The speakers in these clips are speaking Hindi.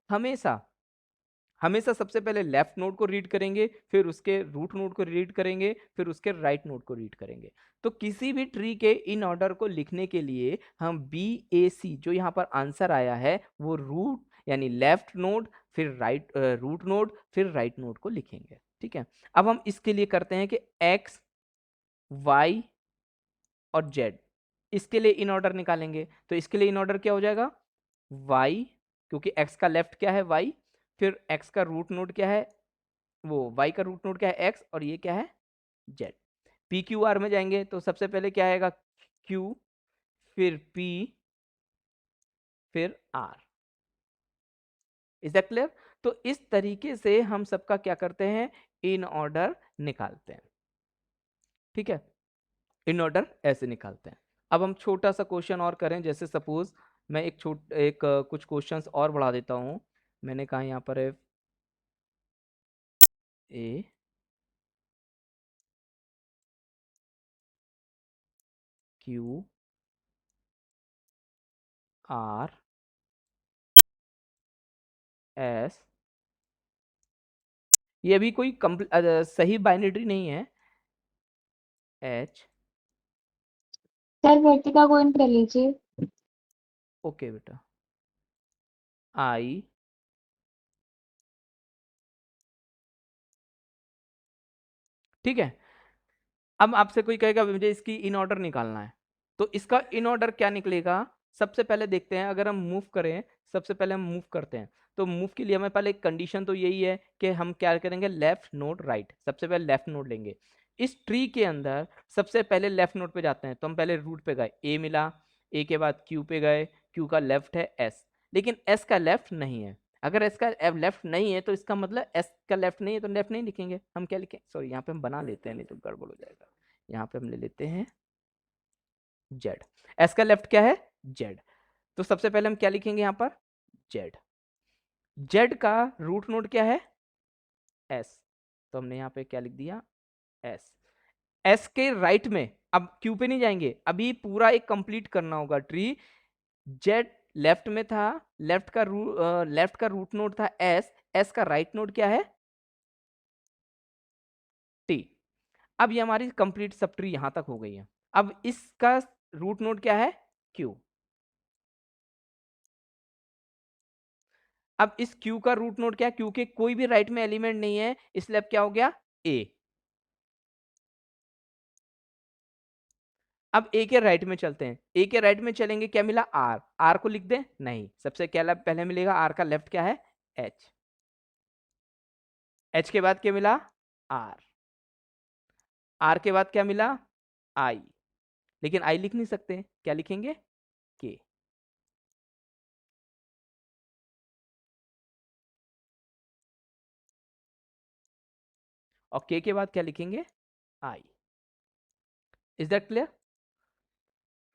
हमेशा हमेशा सबसे पहले लेफ्ट नोड को रीड करेंगे, फिर उसके रूट नोड को रीड करेंगे, फिर उसके राइट नोड को रीड करेंगे। तो किसी भी ट्री के इन ऑर्डर को लिखने के लिए हम बी ए सी जो यहाँ पर आंसर आया है वो रूट यानी लेफ्ट नोड, फिर राइट रूट नोड, फिर राइट नोड को लिखेंगे। ठीक है, अब हम इसके लिए करते हैं कि एक्स वाई और जेड, इसके लिए इन ऑर्डर निकालेंगे। तो इसके लिए इन ऑर्डर क्या हो जाएगा, y, क्योंकि x का लेफ्ट क्या है y, फिर x का रूट नोड क्या है, वो y का रूट नोड क्या है x, और ये क्या है z। p q r में जाएंगे तो सबसे पहले क्या आएगा q, फिर p, फिर r। Is that clear? तो इस तरीके से हम सबका क्या करते हैं, इन ऑर्डर निकालते हैं। ठीक है, इन ऑर्डर ऐसे निकालते हैं। अब हम छोटा सा क्वेश्चन और करें, जैसे सपोज मैं कुछ क्वेश्चंस और बढ़ा देता हूं। मैंने कहा यहाँ पर है ए क्यू आर एस, ये अभी कोई सही बाइनरी नहीं है, एच। सर वर्तिका को इन कर लीजिए। ओके बेटा, आई, ठीक है। अब आपसे कोई कहेगा मुझे इसकी इन ऑर्डर निकालना है, तो इसका इन ऑर्डर क्या निकलेगा, सबसे पहले देखते हैं। अगर हम मूव करें, सबसे पहले हम मूव करते हैं, तो मूव के लिए हमें पहले एक कंडीशन तो यही है कि हम क्या करेंगे, लेफ्ट नोड राइट, सबसे पहले लेफ्ट नोड लेंगे। इस ट्री के अंदर सबसे पहले लेफ्ट नोड पे जाते हैं, तो हम पहले रूट पे गए, ए मिला, ए के बाद क्यू पे गए, क्यू का लेफ्ट है एस, लेकिन एस का लेफ्ट नहीं है। अगर एस का लेफ्ट नहीं है तो इसका मतलब एस का लेफ्ट नहीं है, तो लेफ्ट नहीं लिखेंगे। हम क्या लिखें, सॉरी यहाँ पे हम बना लेते हैं, नहीं तो गड़बड़ हो जाएगा। यहाँ पे हम ले लेते हैं जेड, एस का लेफ्ट क्या है जेड, तो सबसे पहले हम क्या लिखेंगे यहाँ पर जेड। जेड का रूट नोड क्या है एस, तो हमने यहाँ पे क्या लिख दिया एस। एस के राइट में, अब क्यू पे नहीं जाएंगे, अभी पूरा एक कंप्लीट करना होगा ट्री। जेड लेफ्ट में था, लेफ्ट का रूट नोड था एस, एस का राइट नोड क्या है टी। अब ये हमारी कंप्लीट सब ट्री यहां तक हो गई है। अब इसका रूट नोड क्या है क्यू, अब इस क्यू का रूट नोड क्या है, क्यू के कोई भी राइट में एलिमेंट नहीं है, इसलिए अब क्या हो गया ए। अब ए के राइट में चलते हैं, ए के राइट में चलेंगे, क्या मिला आर, आर को लिख दें नहीं, सबसे क्या पहले मिलेगा आर का लेफ्ट क्या है एच, एच के बाद क्या मिला आर, आर के बाद क्या मिला आई, लेकिन आई लिख नहीं सकते, क्या लिखेंगे के, और के बाद क्या लिखेंगे आई। Is that clear?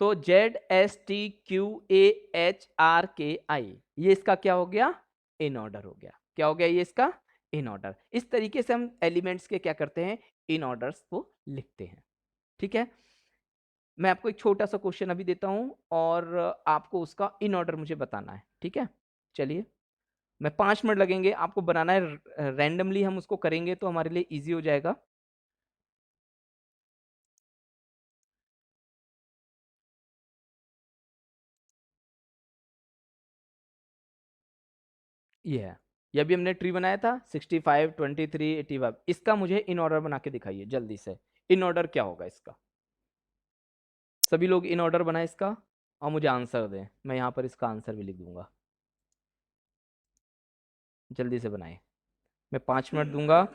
तो Z S T Q A H R K I, ये इसका क्या हो गया इन ऑर्डर हो गया। क्या हो गया ये इसका इन ऑर्डर। इस तरीके से हम एलिमेंट्स के क्या करते हैं इन ऑर्डर्स को लिखते हैं। ठीक है, मैं आपको एक छोटा सा क्वेश्चन अभी देता हूं और आपको उसका इन ऑर्डर मुझे बताना है। ठीक है, चलिए, मैं 5 मिनट लगेंगे आपको बनाना है, रैंडमली हम उसको करेंगे तो हमारे लिए इजी हो जाएगा। ये है, ये अभी हमने ट्री बनाया था 65 23 85, इसका मुझे इन ऑर्डर बना के दिखाइए जल्दी से। इन ऑर्डर क्या होगा इसका, सभी लोग इन ऑर्डर बनाए इसका और मुझे आंसर दें, मैं यहाँ पर इसका आंसर भी लिख दूंगा। जल्दी से बनाए, मैं 5 मिनट दूंगा,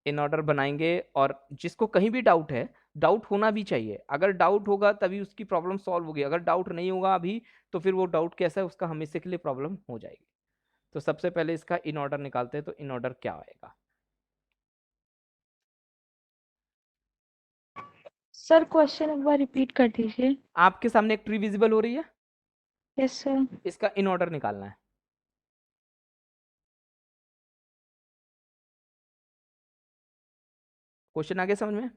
इन ऑर्डर बनाएंगे। और जिसको कहीं भी डाउट है, डाउट होना भी चाहिए, अगर डाउट होगा तभी उसकी प्रॉब्लम सॉल्व होगी, अगर डाउट नहीं होगा अभी तो फिर वो डाउट कैसा है उसका हमेशा के लिए प्रॉब्लम हो जाएगी। तो सबसे पहले इसका इन ऑर्डर निकालते हैं, तो इन ऑर्डर क्या आएगा। सर क्वेश्चन एक बार रिपीट कर दीजिए। आपके सामने एक ट्री विजिबल हो रही है, यस सर। इसका इन ऑर्डर निकालना है। क्वेश्चन आगे समझ में?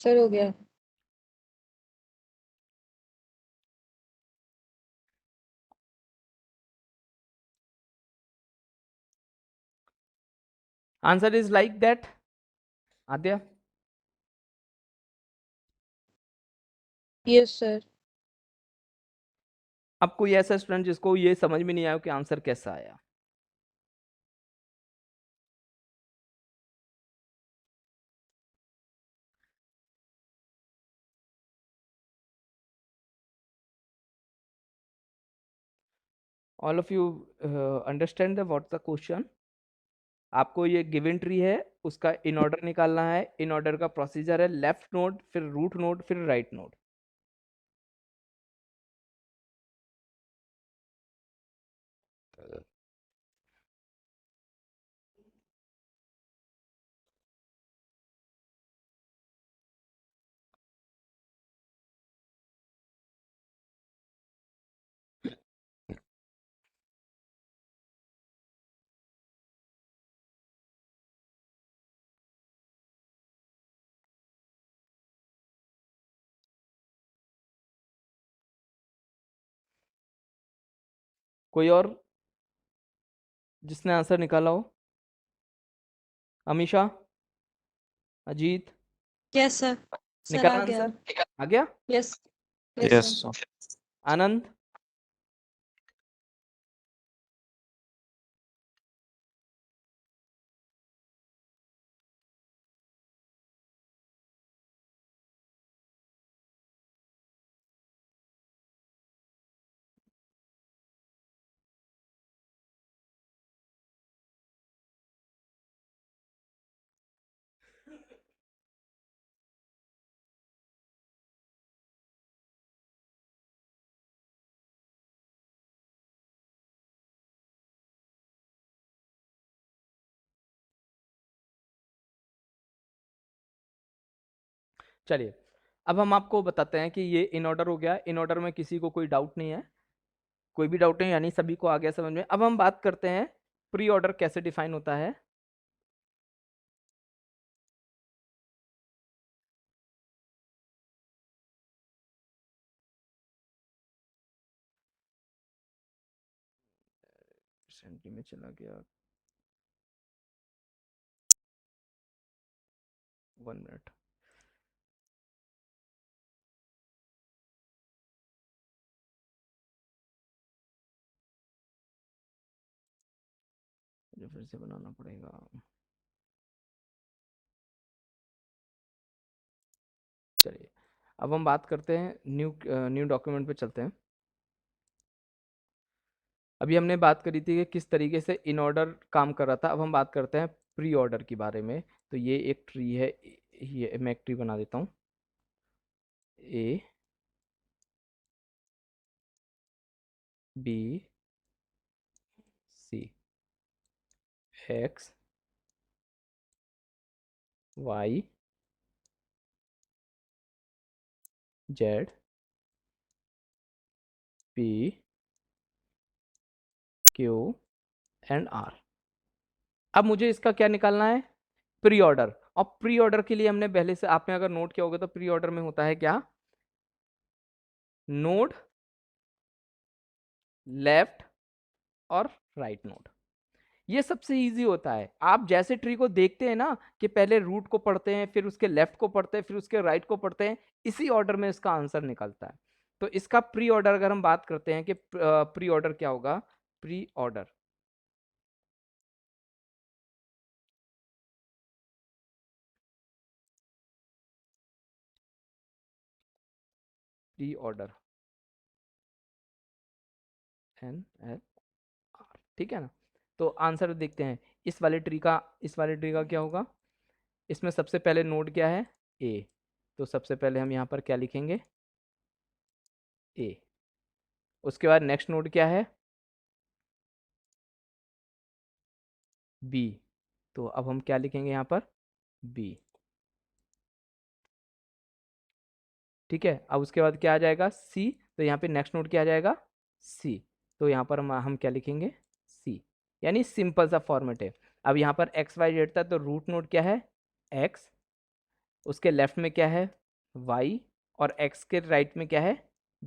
सर हो गया। Answer is like that. Aadya, yes sir. अब कोई ऐसा स्टूडेंट जिसको ये समझ में नहीं आया कि आंसर कैसा आया? All of you understand the what the question? आपको ये गिवन ट्री है, उसका इन ऑर्डर निकालना है। इन ऑर्डर का प्रोसीजर है लेफ्ट नोड, फिर रूट नोड, फिर राइट नोड। कोई और जिसने आंसर निकाला हो? Amisha, Ajit, yes sir. Sir आ निकाला गया। आंसर? आ गया? Yes. Yes yes sir. Sir. Anand, चलिए अब हम आपको बताते हैं कि ये इन ऑर्डर हो गया। इन ऑर्डर में किसी को कोई डाउट नहीं है? कोई भी डाउट नहीं, यानी सभी को आ गया समझ में। अब हम बात करते हैं प्री ऑर्डर कैसे डिफाइन होता है। सेंटी में चला गया, 1 मिनट। मुझे फिर से बनाना पड़ेगा। चलिए अब हम बात करते हैं न्यू डॉक्यूमेंट पे चलते हैं। अभी हमने बात करी थी कि किस तरीके से इन ऑर्डर काम कर रहा था। अब हम बात करते हैं प्री ऑर्डर के बारे में। तो ये एक ट्री है, ये मैं एक ट्री बना देता हूँ। A B C, X Y Z P Q and R. अब मुझे इसका क्या निकालना है? Pre order. और प्री ऑर्डर के लिए हमने पहले से, आपने अगर नोट किया होगा तो प्री ऑर्डर में होता है क्या? नोड, लेफ्ट और राइट नोड। ये सबसे इजी होता है। आप जैसे ट्री को देखते हैं ना कि पहले रूट को पढ़ते हैं, फिर उसके लेफ्ट को पढ़ते हैं, फिर उसके राइट को पढ़ते हैं, इसी ऑर्डर में इसका आंसर निकलता है। तो इसका प्री ऑर्डर अगर हम बात करते हैं कि प्री ऑर्डर क्या होगा? Pre order, pre order N L R, ठीक है ना? तो आंसर देखते हैं इस वाले ट्री का क्या होगा? इसमें सबसे पहले नोड क्या है? ए। तो सबसे पहले हम यहाँ पर क्या लिखेंगे? ए। उसके बाद नेक्स्ट नोड क्या है? बी। तो अब हम क्या लिखेंगे यहाँ पर? बी। ठीक है, अब उसके बाद क्या आ जाएगा? सी। तो यहाँ पे नेक्स्ट नोड क्या आ जाएगा? सी। तो यहाँ पर हम क्या लिखेंगे? सी। यानी सिंपल सा फॉर्मेट है। अब यहाँ पर एक्स वाई जेड था, तो रूट नोड क्या है? एक्स, उसके लेफ्ट में क्या है y, और x के राइट में क्या है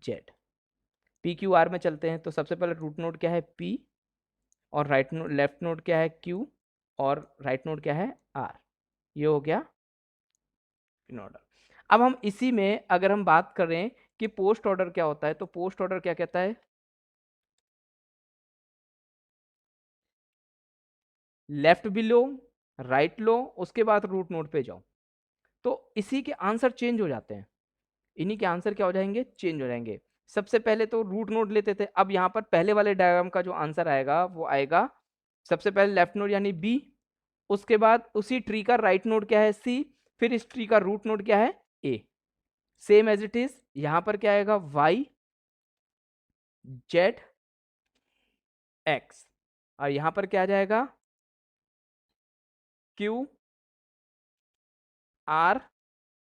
z। p q r में चलते हैं, तो सबसे पहले रूट नोड क्या है p, और लेफ्ट नोड क्या है q, और राइट नोड क्या है r। ये हो गया इन ऑर्डर। अब हम इसी में अगर हम बात करें कि पोस्ट ऑर्डर क्या होता है, तो पोस्ट ऑर्डर क्या कहता है, लेफ्ट भी लो, राइट लो, उसके बाद रूट नोड पे जाओ। तो इसी के आंसर चेंज हो जाते हैं, इन्हीं के आंसर क्या हो जाएंगे, चेंज हो जाएंगे। सबसे पहले तो रूट नोड लेते थे, अब यहाँ पर पहले वाले डायग्राम का जो आंसर आएगा वो आएगा सबसे पहले लेफ्ट नोड यानी बी, उसके बाद उसी ट्री का राइट नोड क्या है सी, फिर इस ट्री का रूट नोड क्या है ए। सेम एज इट इज यहां पर क्या आएगा वाई, जेड, एक्स, और यहां पर क्या आ जाएगा क्यू, आर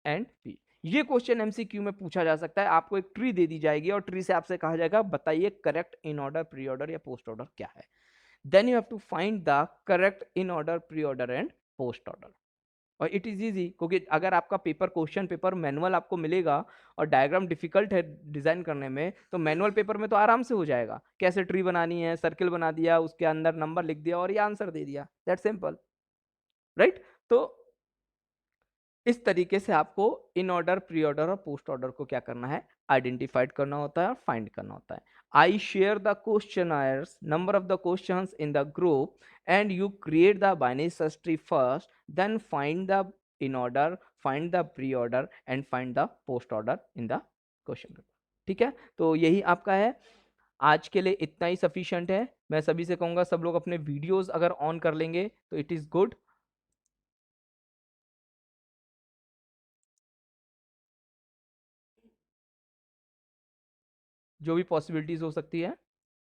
एंड पी। ये क्वेश्चन एमसीक्यू में पूछा जा सकता है, आपको एक ट्री दे दी जाएगी और ट्री से आपसे कहा जाएगा बताइए correct in order, pre order या पोस्ट ऑर्डर क्या है। Then you have to find the correct in order, pre order and post order. और इट इज इजी, क्योंकि अगर आपका पेपर क्वेश्चन पेपर मैनुअल आपको मिलेगा और डायग्राम डिफिकल्ट है डिजाइन करने में, तो मैनुअल पेपर में तो आराम से हो जाएगा, कैसे ट्री बनानी है, सर्किल बना दिया, उसके अंदर नंबर लिख दिया और ये आंसर दे दिया, दैट सिंपल, राइट। तो इस तरीके से आपको इन ऑर्डर, प्री ऑर्डर और पोस्ट ऑर्डर को क्या करना है, आइडेंटिफाइड करना होता है और फाइंड करना होता है। I share the questioners number of the questions in the group and you create the binary search tree first, then find the in order, find the pre order and find the post order in the question paper. ठीक है, तो यही आपका है आज के लिए, इतना ही सफिशिएंट है। मैं सभी से कहूंगा सब लोग अपने वीडियोस अगर ऑन कर लेंगे तो इट इज गुड। जो भी पॉसिबिलिटीज हो सकती है